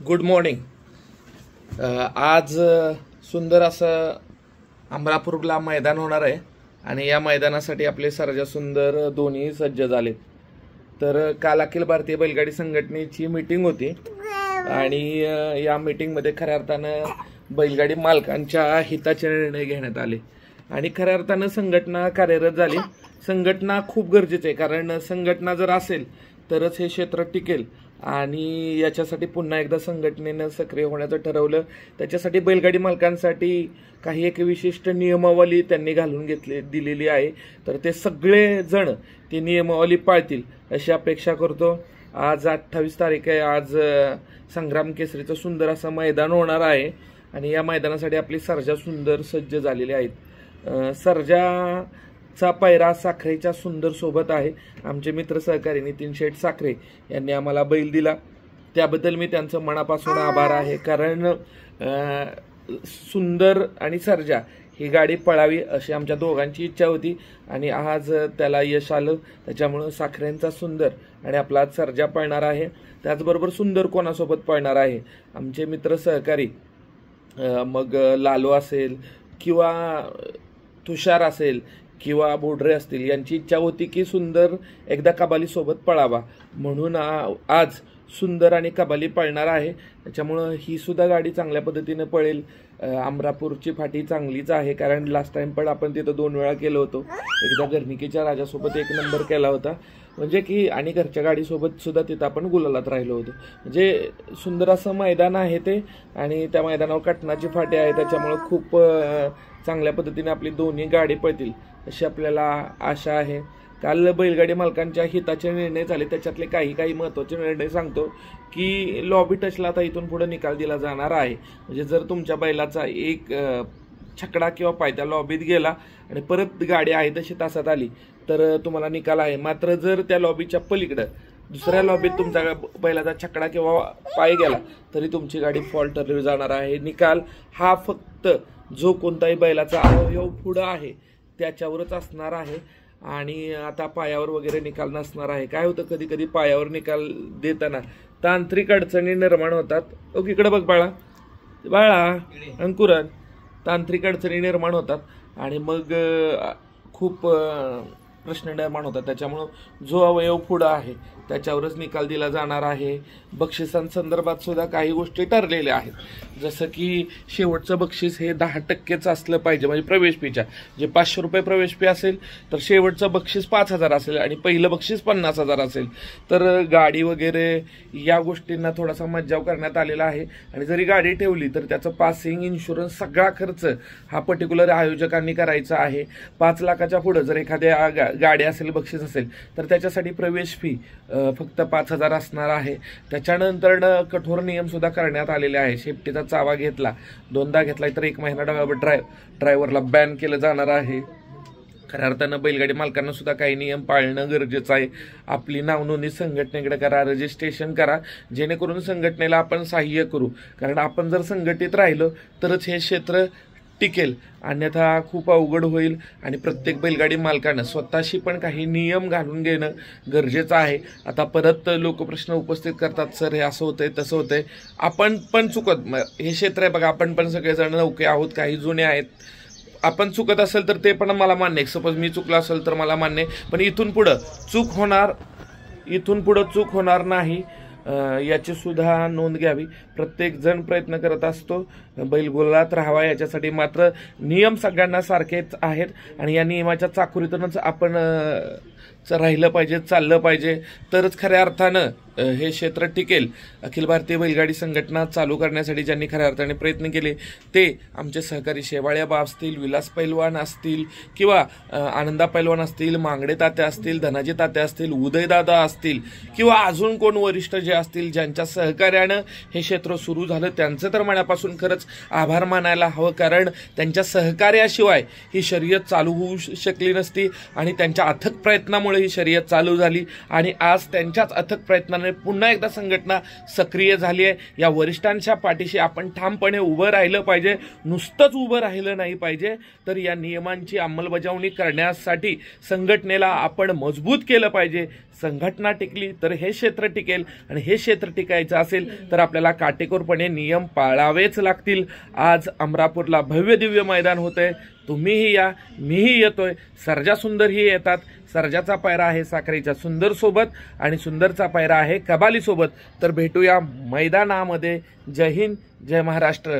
Good morning. आज सुंदर असं अमरापूरला मैदान होणार आहे आणि या मैदानासाठी आपले सर्जा सुंदर दोन्ही सज्ज झाले। तर काल अखिल भारतीय बैलगाडी संघटनेची मीटिंग होती आणि या मीटिंगमध्ये खऱ्या अर्थानं बैलगाडी मालकांच्या हिताचे निर्णय घेण्यात आले आणि खऱ्या अर्थानं संघटना कार्यरत झाली। संघटना खूप गरजेची आहे, कारण संघटना जर असेल तरच हे क्षेत्र टिकेल आणि याच्यासाठी पुन्हा एकदा संघटनेनं सक्रिय होण्याचं ठरवलं। त्याच्यासाठी बैलगाडी मालकांसाठी काही एक विशिष्ट नियमावली त्यांनी घालून दिलेली आहे, तर ते सगळे जण ती नियमावली पाळतील अशी अपेक्षा करतो। आज 28 तारीख आहे। आज संग्राम केसरीचं सुंदर असं मैदान होणार आहे आणि या मैदानासाठी आपली सर्जा सुंदर सज्ज झालेले आहेत। सर्जाचा पैरा साखरेच्या सुंदर सोबत आहे। आमचे मित्र सहकारी नितीन शेठ साखरे यांनी आम्हाला बैल दिला, त्याबद्दल मी त्यांचं मनापासून आभार आहे। कारण सुंदर आणि सर्जा ही गाडी पळावी अशी आमच्या दोघांची इच्छा होती आणि आज त्याला यश आलं। त्याच्यामुळे साखरेंचा सुंदर आणि आपला आज सर्जा पळणार आहे। त्याचबरोबर सुंदर कोणासोबत पळणार आहे, आमचे मित्र सहकारी मग लालो असेल किंवा तुषार असेल किंवा बोडरे असतील, यांची इच्छा होती की सुंदर एकदा कबाली सोबत पळावा, म्हणून आज सुंदर आणि कबाली पळणार आहे। त्याच्यामुळं ही सुद्धा गाडी चांगल्या पद्धतीने पळेल। अमरापूरची फाटी चांगलीच आहे, कारण लास्ट टाइम पण आपण तिथं 2 वेळा केलं होतं। एकदा गर्निकेच्या राजासोबत 1 नंबर केला होता, म्हणजे की आणि घरच्या गाडीसोबत सुद्धा तिथं आपण गुलालात राहिलो होतो। म्हणजे सुंदर असं मैदान आहे ते आणि त्या मैदानावर कटनाची फाटी आहे, त्याच्यामुळे खूप चांगल्या पद्धतीने आपली दोन्ही गाडी पळतील अशी आपल्याला आशा आहे। काल बैलगाडी मालकांच्या हिताचे निर्णय झाले, त्याच्यातले काही महत्त्वाचे निर्णय सांगतो की लॉबी टचला आता इथून पुढे निकाल दिला जाणार आहे। म्हणजे जर तुमच्या बैलाचा एक छकडा किंवा पायथ्या लॉबीत गेला आणि परत गाडी आहे तशी तासात आली तर तुम्हाला निकाल आहे। मात्र जर त्या लॉबीच्या पलीकडं दुसऱ्या लॉबीत तुमचा बैलाचा छकडा किंवा पाय गेला तरी तुमची गाडी फॉल्ट ठरली जाणार आहे। निकाल हा फक्त जो कोणताही बैलाचा अवयव पुढं आहे त्याच्यावरच असणार आहे आणि आता पायावर वगैरे निकाल नसणार आहे। काय होतं, कधी कधी पायावर निकाल देताना तांत्रिक अडचणी निर्माण होतात। ओके, इकडे बघ बाळा अंकुरन, तांत्रिक अडचणी निर्माण होतात आणि मग खूप प्रश्न निर्माण होतात। त्याच्यामुळं जो अवयव पुढं आहे त्याच्यावरच निकाल दिला जाणार आहे। बक्षिसांसंदर्भात सुद्धा काही गोष्टी ठरलेल्या आहेत, जसं की शेवटचं बक्षीस हे 10% असलं पाहिजे। म्हणजे प्रवेश फीच्या जे 500 रुपये प्रवेश फी असेल तर शेवटचं बक्षीस 5000 असेल आणि पहिलं बक्षीस 50,000 असेल। तर गाडी वगैरे या गोष्टींना थोडासा मज्जाव करण्यात आलेला आहे आणि जरी गाडी ठेवली तर त्याचं पासिंग, इन्शुरन्स सगळा खर्च हा पर्टिक्युलर आयोजकांनी करायचा आहे। 5 लाखाच्या पुढे जर एखाद्या गाडी असेल, बक्षीस असेल तर त्याच्यासाठी प्रवेश फी फक्त 5000 असणार आहे। त्याच्यानंतर कठोर नियम सुद्धा करण्यात आलेले आहे। सेफ्टीचा चावा घेतला, 2दा घेतला तर 1 महिना ड्रायव्हरला बॅन केलं जाणार आहे। खऱ्या अर्थानं बैलगाडी मालकांना सुद्धा काही नियम पाळणं गरजेचं आहे। आपली नावनोंदणी संघटनेकडे करा, रजिस्ट्रेशन करा, जेणेकरून संघटनेला आपण सहाय्य करू। कारण आपण जर संघटित राहिलो तरच हे क्षेत्र टिकेल, अन्यथा खूप अवघड होईल आणि प्रत्येक बैलगाडी मालकानं स्वतःशी पण काही नियम घालून घेणं गरजेचं आहे। आता परत लोक प्रश्न उपस्थित करतात, सर हे असं होतंय तसं होतंय। आपण पण चुकत, हे क्षेत्र आहे बघा, आपण पण सगळेजण नौके आहोत, काही जुने आहेत। आपण चुकत असेल तर ते पण मला मान्य आहे, सपोज मी चुकलो असेल तर मला मान्य आहे, पण इथून पुढं चूक होणार नाही याची सुद्धा नोंद घ्यावी। प्रत्येक जण प्रयत्न करत असतो बैल गुलालात राहावा याच्यासाठी, मात्र नियम सगळ्यांना सारखेच आहेत आणि या नियमाच्या चाकुरीतूनच आपण राहिलं पाहिजे, चाललं पाहिजे, तरच खऱ्या अर्थानं हे क्षेत्र टिकेल। अखिल भारतीय बैलगाडी संघटना चालू करण्यासाठी ज्यांनी खऱ्या अर्थाने प्रयत्न केले ते आमचे सहकारी शेवाळ्याबा असतील, विलास पैलवान असतील किंवा आनंदा पैलवान असतील, मांगडे तात्या असतील, धनाजी तात्या असतील, उदयदादा असतील किंवा अजून कोण वरिष्ठ जे असतील ज्यांच्या सहकार्यानं हे क्षेत्र सुरू झालं, त्यांचं तर मनापासून खरंच आभार मानायला हवं। कारण त्यांच्या सहकार्याशिवाय ही शर्यत चालू होऊ शकली नसती आणि त्यांच्या अथक प्रयत्न प्रयत्नामुळे ही शर्यत चालू झाली आणि आज त्यांच्याच अथक प्रयत्नाने पुन्हा एकदा संघटना सक्रिय झाली आहे। या वरिष्ठांच्या पाठीशी आपण ठामपणे उभं राहिलं पाहिजे, नुसतंच उभं राहिलं नाही पाहिजे, तर या नियमांची अंमलबजावणी करण्यासाठी संघटनेला आपण मजबूत केलं पाहिजे। संघटना टिकली तर हे क्षेत्र टिकेल आणि हे क्षेत्र टिकायचं असेल तर आपल्याला काटेकोरपणे नियम पाळावेच लागतील। आज अमरापूरला भव्य दिव्य मैदान होतंय, तुम्हीही या, मीही येतोय, सर्जा सुंदर ही येतात। सर्जाचा पायरा आहे साखरेच्या सुंदर सोबत आणि सुंदरचा पायरा आहे कबाली सोबत। तर भेटूया मैदानामध्ये। जय हिंद, जय महाराष्ट्र।